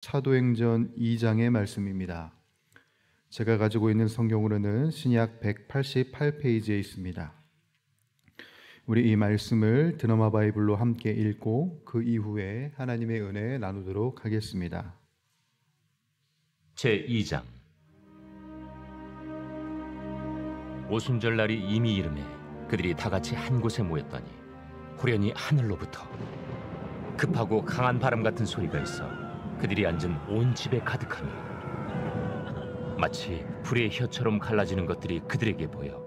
사도행전 2장의 말씀입니다. 제가 가지고 있는 성경으로는 신약 188페이지에 있습니다. 우리 이 말씀을 드너마 바이블로 함께 읽고 그 이후에 하나님의 은혜 나누도록 하겠습니다. 제2장. 오순절 날이 이미 이르매 그들이 다 같이 한 곳에 모였더니 후련히 하늘로부터 급하고 강한 바람 같은 소리가 있어 그들이 앉은 온 집에 가득하니 마치 불의 혀처럼 갈라지는 것들이 그들에게 보여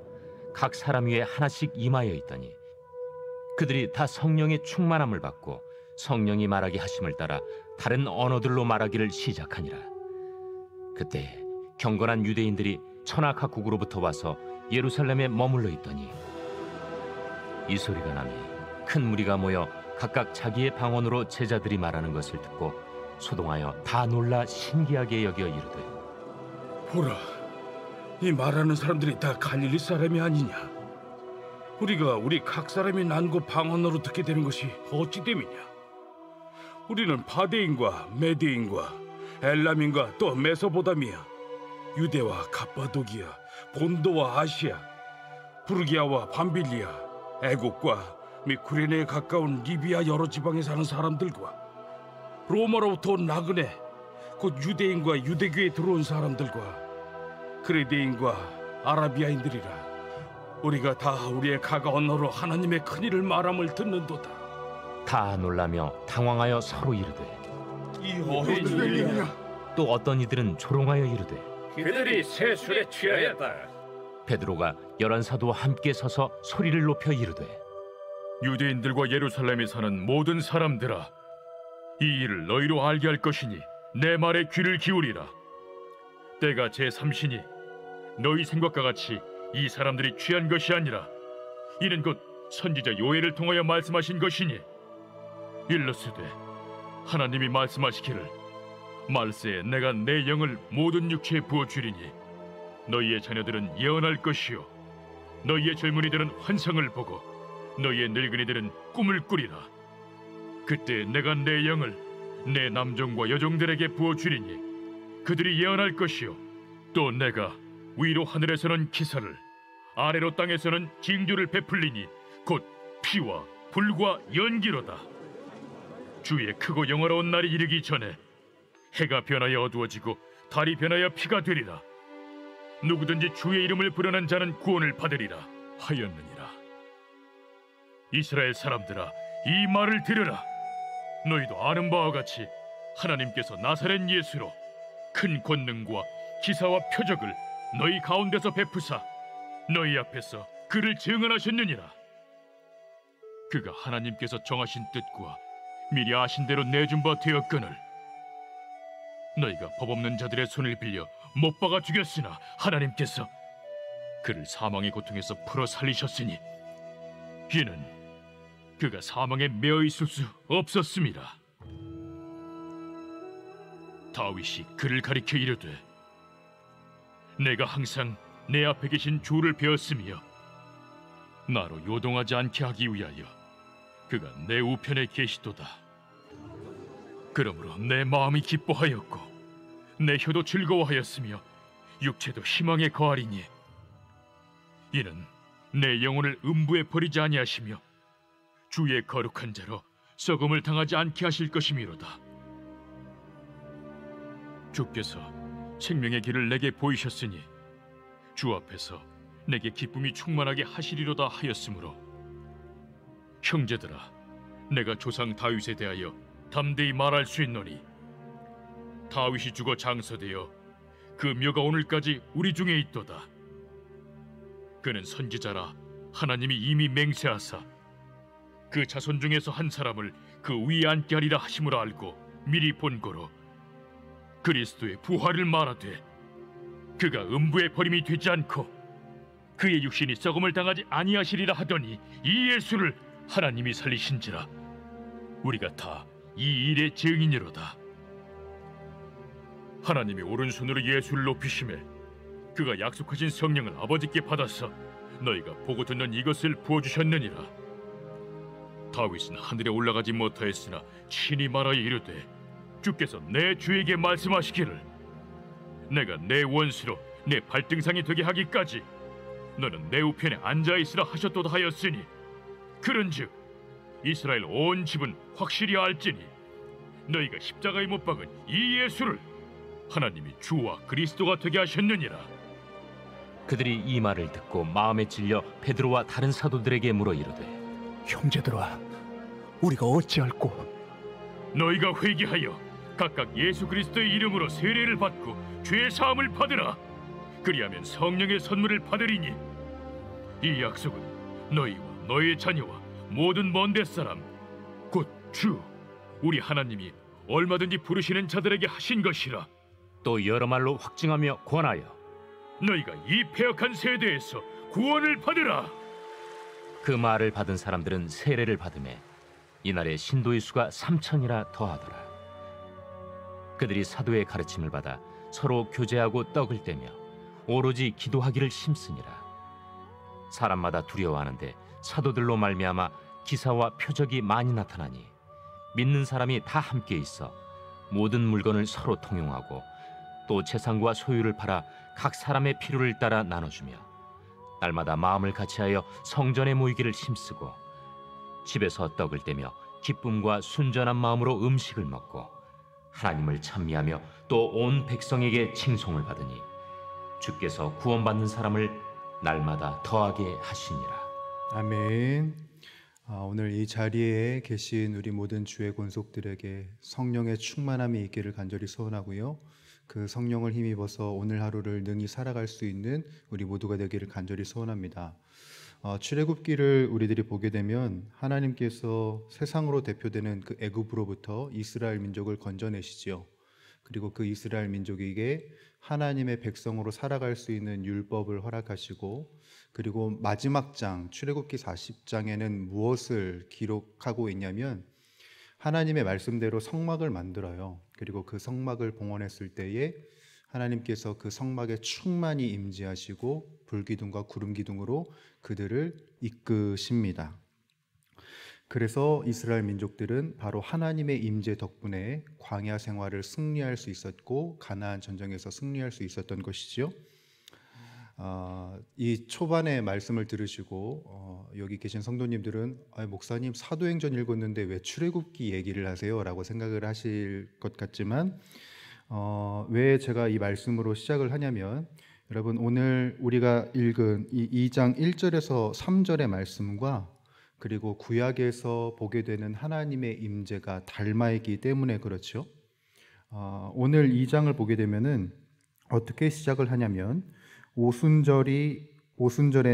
각 사람 위에 하나씩 임하여 있더니 그들이 다 성령의 충만함을 받고 성령이 말하게 하심을 따라 다른 언어들로 말하기를 시작하니라. 그때 경건한 유대인들이 천하 각국으로부터 와서 예루살렘에 머물러 있더니 이 소리가 나니 큰 무리가 모여 각각 자기의 방언으로 제자들이 말하는 것을 듣고 소동하여 다 놀라 신기하게 여겨 이르되, 보라, 이 말하는 사람들이 다 갈릴리 사람이 아니냐? 우리가 우리 각 사람이 난 곳 방언으로 듣게 되는 것이 어찌 됨이냐? 우리는 바데인과 메데인과 엘람인과 또 메소보다미아, 유대와 갑바도기아, 본도와 아시아, 부르기아와 밤빌리아, 애국과 및 구레네에 가까운 리비아 여러 지방에 사는 사람들과 로마로부터 온 나그네, 곧 유대인과 유대교에 들어온 사람들과 그레데인과 아라비아인들이라. 우리가 다 우리의 각 언어로 하나님의 큰일을 말함을 듣는도다. 다 놀라며 당황하여 서로 이르되, 이 어떤 일이냐? 또 어떤 이들은 조롱하여 이르되, 그들이 새 술에 취하였다. 베드로가 열한 사도와 함께 서서 소리를 높여 이르되, 유대인들과 예루살렘에 사는 모든 사람들아, 이 일을 너희로 알게 할 것이니 내 말에 귀를 기울이라. 때가 제3시니 너희 생각과 같이 이 사람들이 취한 것이 아니라 이는 곧 선지자 요엘을 통하여 말씀하신 것이니, 일러스되 하나님이 말씀하시기를 말세에 내가 내 영을 모든 육체에 부어주리니 너희의 자녀들은 예언할 것이요 너희의 젊은이들은 환상을 보고 너희의 늙은이들은 꿈을 꾸리라. 그때 내가 내 영을 내 남종과 여종들에게 부어주리니 그들이 예언할 것이요 또 내가 위로 하늘에서는 기사를 아래로 땅에서는 징조를 베풀리니 곧 피와 불과 연기로다. 주의 크고 영화로운 날이 이르기 전에 해가 변하여 어두워지고 달이 변하여 피가 되리라. 누구든지 주의 이름을 부르는 자는 구원을 받으리라 하였느니라. 이스라엘 사람들아, 이 말을 들으라. 너희도 아는 바와 같이 하나님께서 나사렛 예수로 큰 권능과 기사와 표적을 너희 가운데서 베푸사 너희 앞에서 그를 증언하셨느니라. 그가 하나님께서 정하신 뜻과 미리 아신 대로 내준 바 되었거늘 너희가 법 없는 자들의 손을 빌려 못 박아 죽였으나 하나님께서 그를 사망의 고통에서 풀어 살리셨으니 이는 그가 사망에 매어 있을 수 없었습니다. 다윗이 그를 가리켜 이르되, 내가 항상 내 앞에 계신 주를 배웠으며 나로 요동하지 않게 하기 위하여 그가 내 우편에 계시도다. 그러므로 내 마음이 기뻐하였고 내 혀도 즐거워하였으며 육체도 희망에 거하리니 이는 내 영혼을 음부에 버리지 아니하시며 주의 거룩한 자로 썩음을 당하지 않게 하실 것이미로다. 주께서 생명의 길을 내게 보이셨으니 주 앞에서 내게 기쁨이 충만하게 하시리로다 하였으므로 형제들아, 내가 조상 다윗에 대하여 담대히 말할 수 있노니 다윗이 죽어 장서되어 그 묘가 오늘까지 우리 중에 있도다. 그는 선지자라 하나님이 이미 맹세하사 그 자손 중에서 한 사람을 그 위에 앉게 하리라 하심을 알고 미리 본고로 그리스도의 부활을 말하되 그가 음부에 버림이 되지 않고 그의 육신이 썩음을 당하지 아니하시리라 하더니 이 예수를 하나님이 살리신지라. 우리가 다 이 일의 증인이로다. 하나님이 오른손으로 예수를 높이심에 그가 약속하신 성령을 아버지께 받아서 너희가 보고 듣는 이것을 부어주셨느니라. 다윗은 하늘에 올라가지 못하였으나 친히 말하여 이르되 주께서 내 주에게 말씀하시기를 내가 내 원수로 내 발등상이 되게 하기까지 너는 내 우편에 앉아있으라 하셨도다 하였으니 그런즉 이스라엘 온 집은 확실히 알지니 너희가 십자가에 못 박은 이 예수를 하나님이 주와 그리스도가 되게 하셨느니라. 그들이 이 말을 듣고 마음에 찔려 베드로와 다른 사도들에게 물어 이르되 형제들아, 우리가 어찌할꼬? 너희가 회개하여 각각 예수 그리스도의 이름으로 세례를 받고 죄의 사함을 받으라. 그리하면 성령의 선물을 받으리니 이 약속은 너희와 너희의 자녀와 모든 먼데 사람 곧 주 우리 하나님이 얼마든지 부르시는 자들에게 하신 것이라. 또 여러 말로 확증하며 권하여 너희가 이 패역한 세대에서 구원을 받으라. 그 말을 받은 사람들은 세례를 받음에 이날에 신도의 수가 3,000이라 더하더라. 그들이 사도의 가르침을 받아 서로 교제하고 떡을 떼며 오로지 기도하기를 힘쓰니라. 사람마다 두려워하는데 사도들로 말미암아 기사와 표적이 많이 나타나니 믿는 사람이 다 함께 있어 모든 물건을 서로 통용하고 또 재산과 소유를 팔아 각 사람의 필요를 따라 나눠주며 날마다 마음을 같이하여 성전에 모이기를 힘쓰고 집에서 떡을 떼며 기쁨과 순전한 마음으로 음식을 먹고 하나님을 찬미하며 또 온 백성에게 칭송을 받으니 주께서 구원받는 사람을 날마다 더하게 하시니라. 아멘. 오늘 이 자리에 계신 우리 모든 주의 권속들에게 성령의 충만함이 있기를 간절히 소원하고요. 그 성령을 힘입어서 오늘 하루를 능히 살아갈 수 있는 우리 모두가 되기를 간절히 소원합니다. 출애굽기를 우리들이 보게 되면 하나님께서 세상으로 대표되는 그 애굽으로부터 이스라엘 민족을 건져내시지요. 그리고 그 이스라엘 민족에게 하나님의 백성으로 살아갈 수 있는 율법을 허락하시고, 그리고 마지막 장 출애굽기 40장에는 무엇을 기록하고 있냐면 하나님의 말씀대로 성막을 만들어요. 그리고 그 성막을 봉헌했을 때에 하나님께서 그 성막에 충만히 임재하시고 불기둥과 구름기둥으로 그들을 이끄십니다. 그래서 이스라엘 민족들은 바로 하나님의 임재 덕분에 광야 생활을 승리할 수 있었고 가나안 전쟁에서 승리할 수 있었던 것이죠. 이 초반의 말씀을 들으시고 여기 계신 성도님들은 목사님 사도행전 읽었는데 왜 출애굽기 얘기를 하세요? 라고 생각을 하실 것 같지만 왜 제가 이 말씀으로 시작을 하냐면, 여러분 오늘 우리가 읽은 이 2장 1절에서 3절의 말씀과 그리고 구약에서 보게 되는 하나님의 임재가 닮아있기 때문에 그렇죠. 오늘 2장을 보게 되면은 어떻게 시작을 하냐면 오순절의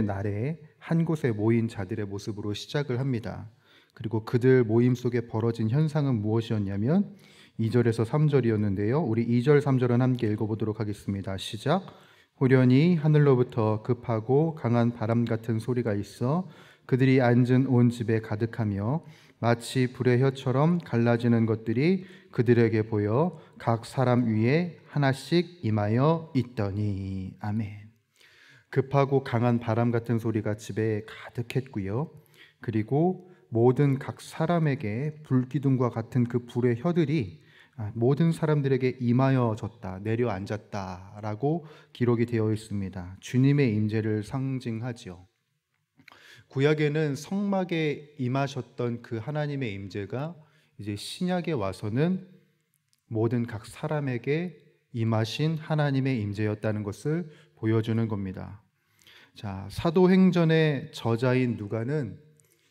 날에 한 곳에 모인 자들의 모습으로 시작을 합니다. 그리고 그들 모임 속에 벌어진 현상은 무엇이었냐면 2절에서 3절이었는데요. 우리 2절, 3절은 함께 읽어보도록 하겠습니다. 시작. 호련히 하늘로부터 급하고 강한 바람 같은 소리가 있어 그들이 앉은 온 집에 가득하며 마치 불의 혀처럼 갈라지는 것들이 그들에게 보여 각 사람 위에 하나씩 임하여 있더니. 아멘. 급하고 강한 바람 같은 소리가 집에 가득했고요. 그리고 모든 각 사람에게 불기둥과 같은 그 불의 혀들이 모든 사람들에게 임하여졌다, 내려앉았다라고 기록이 되어 있습니다. 주님의 임재를 상징하지요. 구약에는 성막에 임하셨던 그 하나님의 임재가 이제 신약에 와서는 모든 각 사람에게 임하신 하나님의 임재였다는 것을 보여주는 겁니다. 자, 사도행전의 저자인 누가는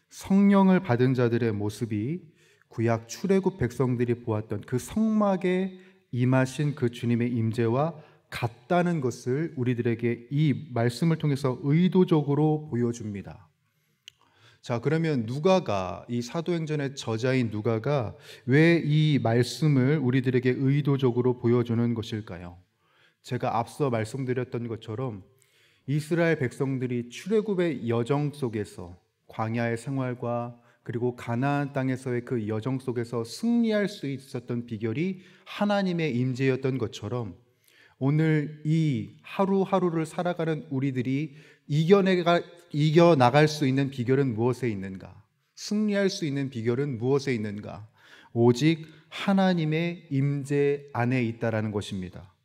성령을 받은 자들의 모습이 구약 출애굽 백성들이 보았던 그 성막에 임하신 그 주님의 임재와 같다는 것을 우리들에게 이 말씀을 통해서 의도적으로 보여줍니다. 자, 그러면 누가가, 이 사도행전의 저자인 누가가 왜 이 말씀을 우리들에게 의도적으로 보여주는 것일까요? 제가 앞서 말씀드렸던 것처럼 이스라엘 백성들이 출애굽의 여정 속에서 광야의 생활과 그리고 가나안 땅에서의 그 여정 속에서 승리할 수 있었던 비결이 하나님의 임재였던 것처럼 오늘 이 하루하루를 살아가는 우리들이 이겨나갈 수 있는 비결은 무엇에 있는가? 승리할 수 있는 비결은 무엇에 있는가? 오직 하나님의 임재 안에 있다라는 것입니다.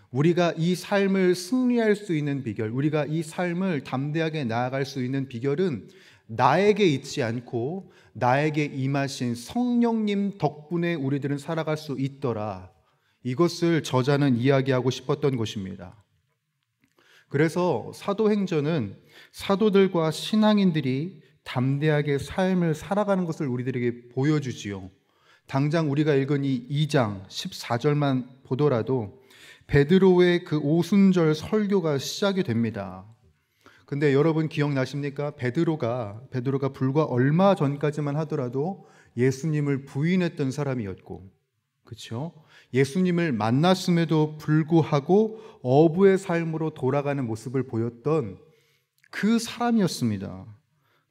우리가 이 삶을 승리할 수 있는 비결, 우리가 이 삶을 담대하게 나아갈 수 있는 비결은 나에게 있지 않고 나에게 임하신 성령님 덕분에 우리들은 살아갈 수 있더라. 이것을 저자는 이야기하고 싶었던 것입니다. 그래서 사도행전은 사도들과 신앙인들이 담대하게 삶을 살아가는 것을 우리들에게 보여주지요. 당장 우리가 읽은 이 2장 14절만 보더라도 베드로의 그 오순절 설교가 시작이 됩니다. 근데 여러분 기억나십니까? 베드로가 불과 얼마 전까지만 하더라도 예수님을 부인했던 사람이었고, 그렇죠? 예수님을 만났음에도 불구하고 어부의 삶으로 돌아가는 모습을 보였던 그 사람이었습니다.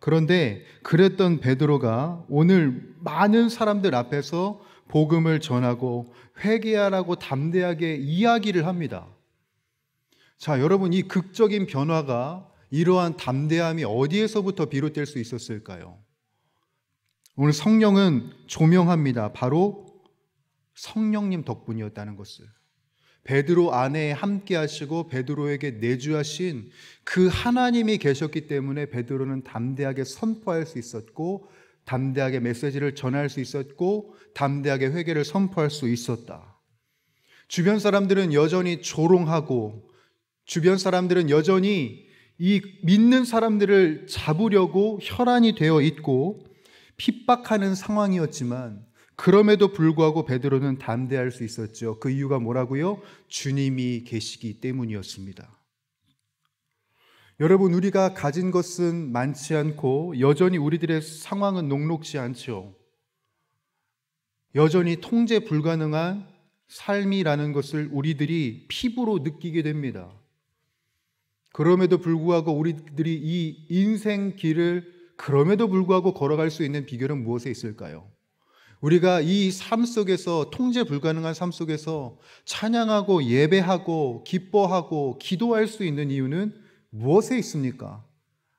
그런데 그랬던 베드로가 오늘 많은 사람들 앞에서 복음을 전하고 회개하라고 담대하게 이야기를 합니다. 자, 여러분, 이 극적인 변화가, 이러한 담대함이 어디에서부터 비롯될 수 있었을까요? 오늘 성령은 조명합니다. 바로 성령님 덕분이었다는 것을. 베드로 안에 함께 하시고 베드로에게 내주하신 그 하나님이 계셨기 때문에 베드로는 담대하게 선포할 수 있었고, 담대하게 메시지를 전할 수 있었고, 담대하게 회개를 선포할 수 있었다. 주변 사람들은 여전히 조롱하고, 주변 사람들은 여전히 이 믿는 사람들을 잡으려고 혈안이 되어 있고 핍박하는 상황이었지만, 그럼에도 불구하고 베드로는 담대할 수 있었죠. 그 이유가 뭐라고요? 주님이 계시기 때문이었습니다. 여러분, 우리가 가진 것은 많지 않고 여전히 우리들의 상황은 녹록지 않죠. 여전히 통제 불가능한 삶이라는 것을 우리들이 피부로 느끼게 됩니다. 그럼에도 불구하고 우리들이 이 인생 길을 그럼에도 불구하고 걸어갈 수 있는 비결은 무엇에 있을까요? 우리가 이 삶 속에서, 통제 불가능한 삶 속에서 찬양하고 예배하고 기뻐하고 기도할 수 있는 이유는 무엇에 있습니까?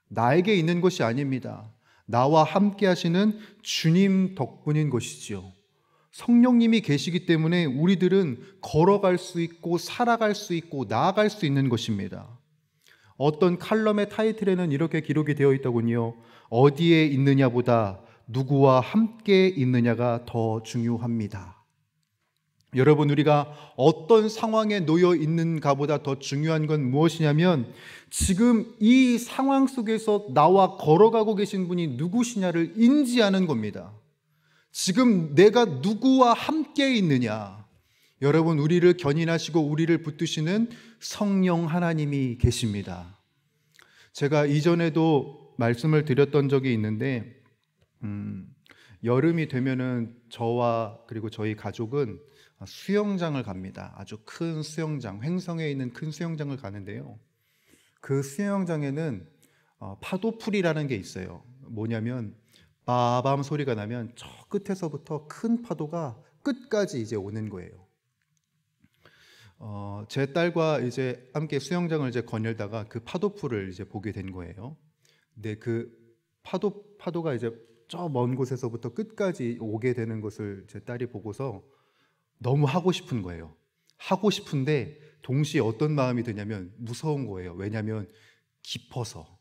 나에게 있는 것이 아닙니다. 나와 함께 하시는 주님 덕분인 것이지요. 성령님이 계시기 때문에 우리들은 걸어갈 수 있고 살아갈 수 있고 나아갈 수 있는 것입니다. 어떤 칼럼의 타이틀에는 이렇게 기록이 되어 있더군요. 어디에 있느냐보다 누구와 함께 있느냐가 더 중요합니다. 여러분, 우리가 어떤 상황에 놓여 있는가보다 더 중요한 건 무엇이냐면, 지금 이 상황 속에서 나와 걸어가고 계신 분이 누구시냐를 인지하는 겁니다. 지금 내가 누구와 함께 있느냐. 여러분, 우리를 견인하시고 우리를 붙드시는 성령 하나님이 계십니다. 제가 이전에도 말씀을 드렸던 적이 있는데, 여름이 되면은 저와 그리고 저희 가족은 수영장을 갑니다. 아주 큰 수영장, 횡성에 있는 큰 수영장을 가는데요. 그 수영장에는 파도풀이라는 게 있어요. 뭐냐면 빠밤 소리가 나면 저 끝에서부터 큰 파도가 끝까지 이제 오는 거예요. 제 딸과 이제 함께 수영장을 이제 거닐다가 그 파도풀을 이제 보게 된 거예요. 근데 그 파도가 이제 저 먼 곳에서부터 끝까지 오게 되는 것을 제 딸이 보고서 너무 하고 싶은 거예요. 하고 싶은데 동시에 어떤 마음이 드냐면 무서운 거예요. 왜냐하면 깊어서.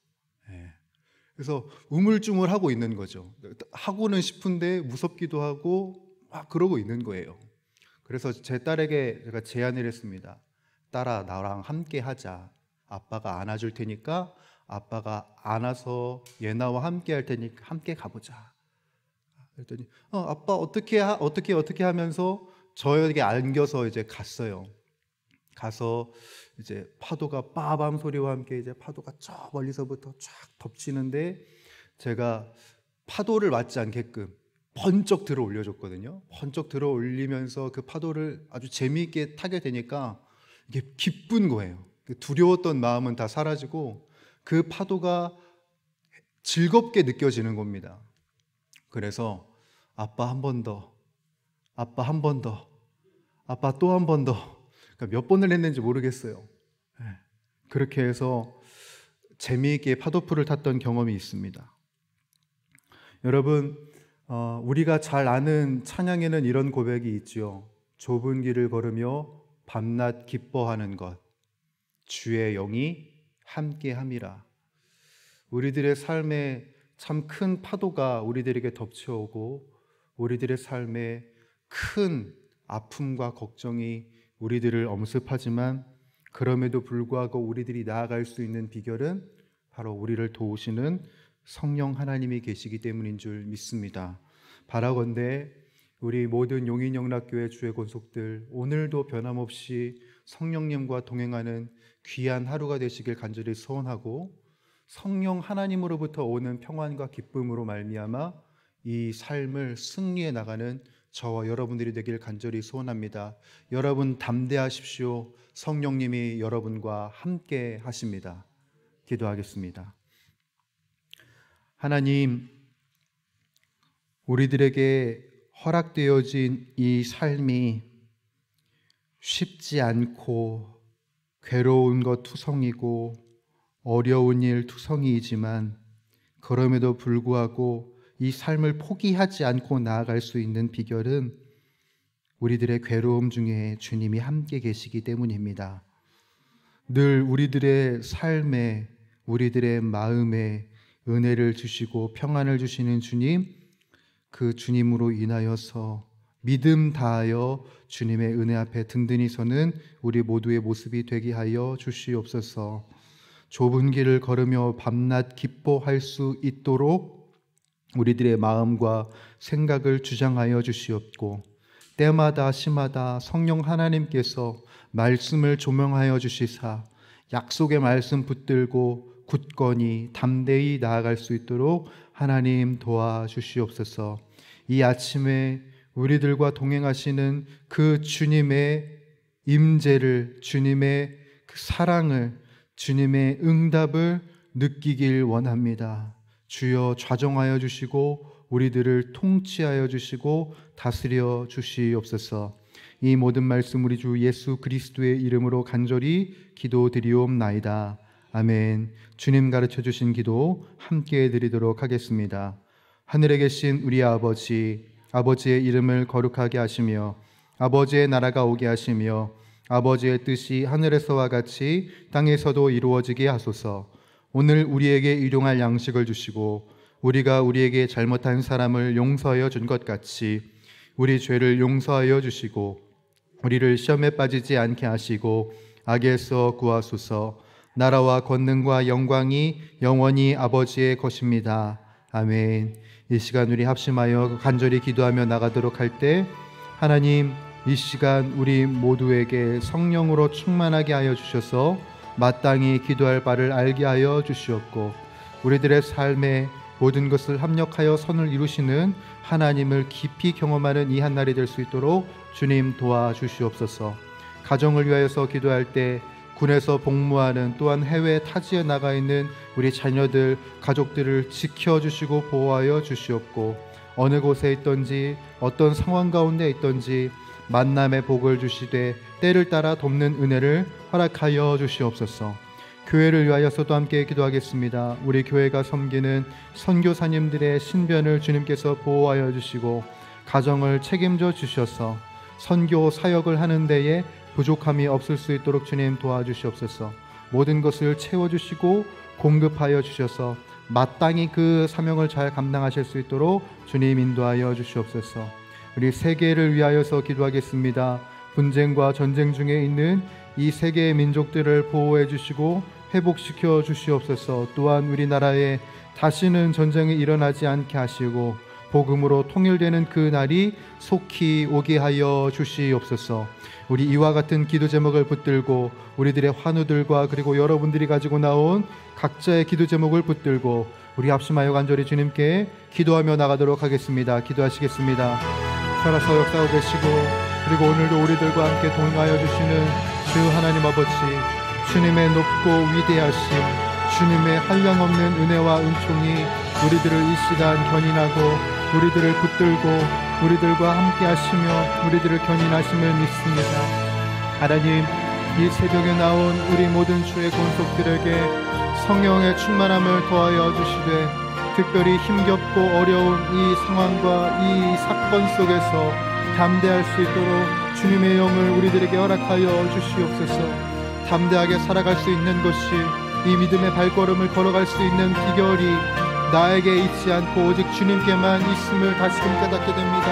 그래서 우물쭈물하고 있는 거죠. 하고는 싶은데 무섭기도 하고 막 그러고 있는 거예요. 그래서 제 딸에게 제가 제안을 했습니다. 딸아, 나랑 함께 하자. 아빠가 안아줄 테니까 아빠가 안아서 예나와 함께 할 테니까 함께 가보자. 그랬더니 아빠 어떻게 하면서 저에게 안겨서 이제 갔어요. 가서 이제 파도가 빠밤 소리와 함께 이제 파도가 저 멀리서부터 쫙 덮치는데, 제가 파도를 맞지 않게끔 번쩍 들어 올려줬거든요. 번쩍 들어 올리면서 그 파도를 아주 재미있게 타게 되니까 이게 기쁜 거예요. 두려웠던 마음은 다 사라지고 그 파도가 즐겁게 느껴지는 겁니다. 그래서 아빠 한 번 더, 아빠 한 번 더, 아빠 또 한 번 더, 그러니까 몇 번을 했는지 모르겠어요. 그렇게 해서 재미있게 파도풀을 탔던 경험이 있습니다. 여러분, 우리가 잘 아는 찬양에는 이런 고백이 있죠. 좁은 길을 걸으며 밤낮 기뻐하는 것, 주의 영이 함께함이라. 우리들의 삶에 참 큰 파도가 우리들에게 덮쳐오고 우리들의 삶에 큰 아픔과 걱정이 우리들을 엄습하지만 그럼에도 불구하고 우리들이 나아갈 수 있는 비결은 바로 우리를 도우시는 성령 하나님이 계시기 때문인 줄 믿습니다. 바라건대 우리 모든 용인영락교회 주의 권속들, 오늘도 변함없이 성령님과 동행하는 귀한 하루가 되시길 간절히 소원하고, 성령 하나님으로부터 오는 평안과 기쁨으로 말미암아 이 삶을 승리해 나가는 저와 여러분들이 되길 간절히 소원합니다. 여러분 담대하십시오. 성령님이 여러분과 함께 하십니다. 기도하겠습니다. 하나님, 우리들에게 허락되어진 이 삶이 쉽지 않고 괴로운 것 투성이고 어려운 일 투성이이지만 그럼에도 불구하고 이 삶을 포기하지 않고 나아갈 수 있는 비결은 우리들의 괴로움 중에 주님이 함께 계시기 때문입니다. 늘 우리들의 삶에, 우리들의 마음에 은혜를 주시고 평안을 주시는 주님, 그 주님으로 인하여서 믿음 다하여 주님의 은혜 앞에 든든히 서는 우리 모두의 모습이 되게 하여 주시옵소서. 좁은 길을 걸으며 밤낮 기뻐할 수 있도록 우리들의 마음과 생각을 주장하여 주시옵고, 때마다 시마다 성령 하나님께서 말씀을 조명하여 주시사 약속의 말씀 붙들고 굳건히 담대히 나아갈 수 있도록 하나님 도와주시옵소서. 이 아침에 우리들과 동행하시는 그 주님의 임재를, 주님의 그 사랑을, 주님의 응답을 느끼길 원합니다. 주여 좌정하여 주시고 우리들을 통치하여 주시고 다스려 주시옵소서. 이 모든 말씀 우리 주 예수 그리스도의 이름으로 간절히 기도드리옵나이다. 아멘. 주님 가르쳐 주신 기도 함께 드리도록 하겠습니다. 하늘에 계신 우리 아버지, 아버지의 이름을 거룩하게 하시며 아버지의 나라가 오게 하시며 아버지의 뜻이 하늘에서와 같이 땅에서도 이루어지게 하소서. 오늘 우리에게 일용할 양식을 주시고 우리가 우리에게 잘못한 사람을 용서하여 준 것 같이 우리 죄를 용서하여 주시고 우리를 시험에 빠지지 않게 하시고 악에서 구하소서. 나라와 권능과 영광이 영원히 아버지의 것입니다. 아멘. 이 시간 우리 합심하여 간절히 기도하며 나가도록 할 때 하나님, 이 시간 우리 모두에게 성령으로 충만하게 하여 주셔서 마땅히 기도할 바를 알게 하여 주시옵고 우리들의 삶에 모든 것을 합력하여 선을 이루시는 하나님을 깊이 경험하는 이 한날이 될 수 있도록 주님 도와주시옵소서. 가정을 위하여서 기도할 때 군에서 복무하는, 또한 해외 타지에 나가 있는 우리 자녀들, 가족들을 지켜주시고 보호하여 주시옵고 어느 곳에 있든지 어떤 상황 가운데 있든지 만남의 복을 주시되 때를 따라 돕는 은혜를 허락하여 주시옵소서. 교회를 위하여서도 함께 기도하겠습니다. 우리 교회가 섬기는 선교사님들의 신변을 주님께서 보호하여 주시고 가정을 책임져 주셔서 선교 사역을 하는 데에 부족함이 없을 수 있도록 주님 도와주시옵소서. 모든 것을 채워주시고 공급하여 주셔서 마땅히 그 사명을 잘 감당하실 수 있도록 주님 인도하여 주시옵소서. 우리 세계를 위하여서 기도하겠습니다. 분쟁과 전쟁 중에 있는 이 세계의 민족들을 보호해 주시고 회복시켜 주시옵소서. 또한 우리나라에 다시는 전쟁이 일어나지 않게 하시고 복음으로 통일되는 그 날이 속히 오게 하여 주시옵소서. 우리 이와 같은 기도 제목을 붙들고 우리들의 환우들과 그리고 여러분들이 가지고 나온 각자의 기도 제목을 붙들고 우리 합심하여 간절히 주님께 기도하며 나가도록 하겠습니다. 기도하시겠습니다. 살아서 역사하고 계시고 그리고 오늘도 우리들과 함께 동행하여 주시는 주 하나님 아버지, 주님의 높고 위대하심, 주님의 한량없는 은혜와 은총이 우리들을 이 시간 견인하고 우리들을 붙들고 우리들과 함께 하시며 우리들을 견인하심을 믿습니다. 하나님, 이 새벽에 나온 우리 모든 주의 권속들에게 성령의 충만함을 더하여 주시되 특별히 힘겹고 어려운 이 상황과 이 사건 속에서 담대할 수 있도록 주님의 영을 우리들에게 허락하여 주시옵소서. 담대하게 살아갈 수 있는 것이, 이 믿음의 발걸음을 걸어갈 수 있는 비결이 나에게 있지 않고 오직 주님께만 있음을 다시금 깨닫게 됩니다.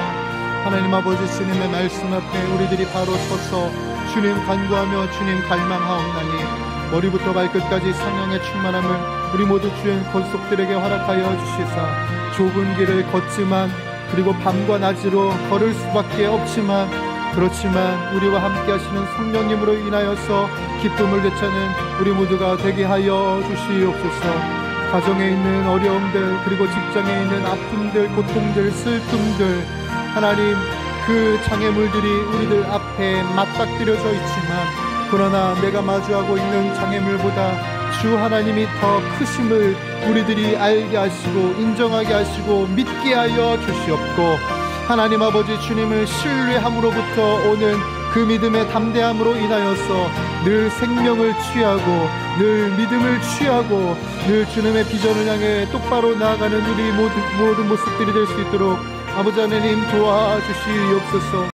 하나님 아버지, 주님의 말씀 앞에 우리들이 바로 서서 주님 간구하며 주님 갈망하옵나니 머리부터 발끝까지 성령의 충만함을 우리 모두 주의 권속들에게 허락하여 주시사 좁은 길을 걷지만, 그리고 밤과 낮으로 걸을 수밖에 없지만, 그렇지만 우리와 함께 하시는 성령님으로 인하여서 기쁨을 되찾는 우리 모두가 되게 하여 주시옵소서. 가정에 있는 어려움들, 그리고 직장에 있는 아픔들, 고통들, 슬픔들, 하나님, 그 장애물들이 우리들 앞에 맞닥뜨려져 있지만, 그러나 내가 마주하고 있는 장애물보다 주 하나님이 더 크심을 우리들이 알게 하시고 인정하게 하시고 믿게 하여 주시옵고, 하나님 아버지, 주님을 신뢰함으로부터 오는 그 믿음의 담대함으로 인하여서 늘 생명을 취하고 늘 믿음을 취하고 늘 주님의 비전을 향해 똑바로 나아가는 우리 모든 모습들이 될 수 있도록 아버지 하나님 도와주시옵소서.